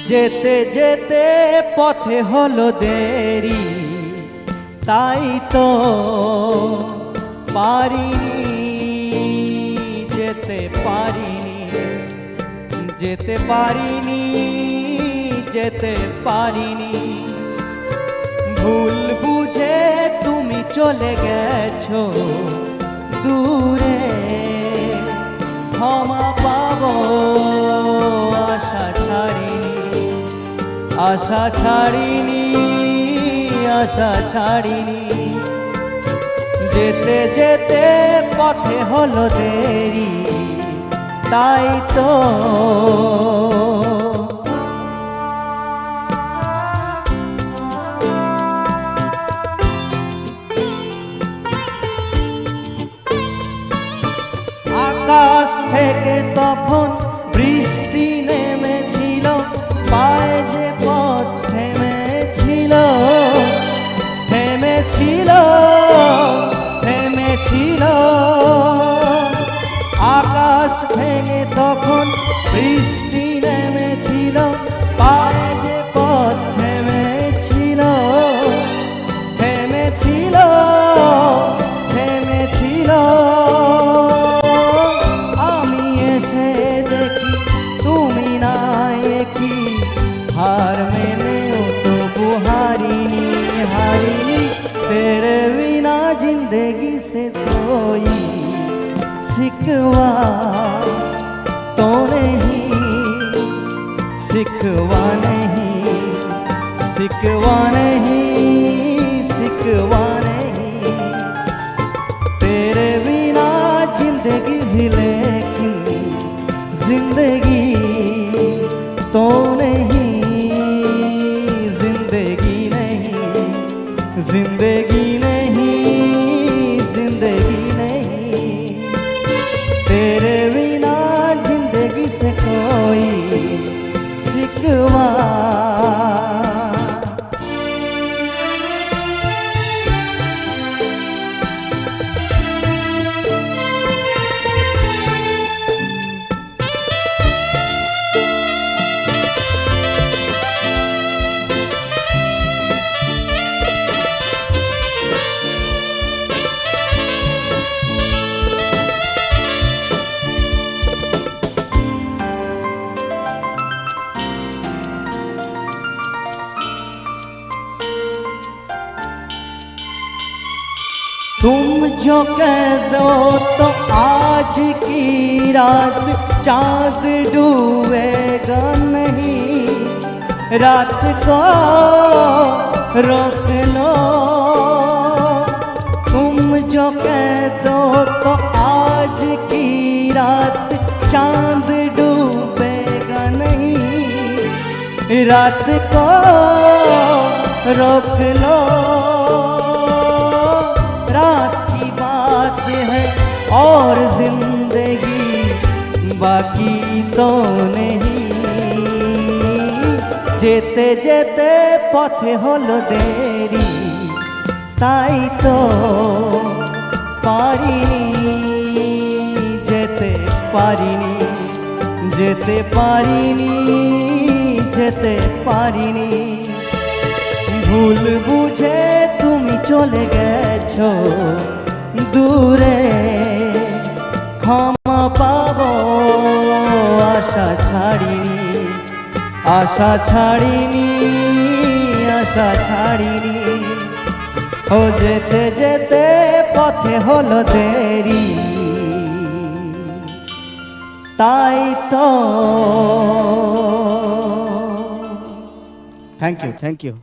যেতে যেতে পথে হলো দেরি, তাই তো পারিনি, যেতে পারিনি, যেতে পারিনি, যেতে পারিনি। ভুল বুঝে তুমি চলে গেছো দূরে, ক্ষমা পাবো আশা ছাড়িনি, আশা ছাড়িনি, আশা ছাড়িনি। যেতে যেতে পথে হলো দেরি, তাই তো আকাশ থেকে তখন বৃষ্টি নেমেছিল, পায়ে যে পথ থেমেছিল, থেমেছিল, থেমেছিল। আকাশ ভেঙে তখন বৃষ্টি নেমেছিল, পায়ে যে পথ থেমেছিল, থেমেছিল, থেমেছিল। আমি এসে দেখি তুমি নাই, কি हार मैंने तो हारिनी, हारिनी। तेरे बिना जिंदगी से कोई शिकवा तो नहीं, शिकवा नहीं, शिकवा नहीं, शिकवा नहीं। तेरे बिना जिंदगी भी लेकिन जिंदगी तो नहीं, जिंदगी नहीं, जिंदगी नहीं, जिंदगी नहीं। तेरे बिना जिंदगी से कोई शिकवा। तुम जो कह दो तो आज की रात चांद डूबेगा नहीं, रात को रोक लो। तुम जो कह दो तो आज की रात चांद डूबेगा नहीं, रात को रोक लो। रात की बात है और जिंदगी बाकी तो नहीं। जेते जेते पथे हलो देरी, ताई तो पारिनी, जेते पारिनी, जेते पारिनी, जेते पारिनी। ভুল বুঝে তুমি চলে গেছো দূরে, ক্ষমা পাবো আশা ছাড়িনি, আশা ছাড়িনি, আশা ছাড়িনি। ও যেতে যেতে পথে হলো দেরি, তাই তো। Thank you, thank you.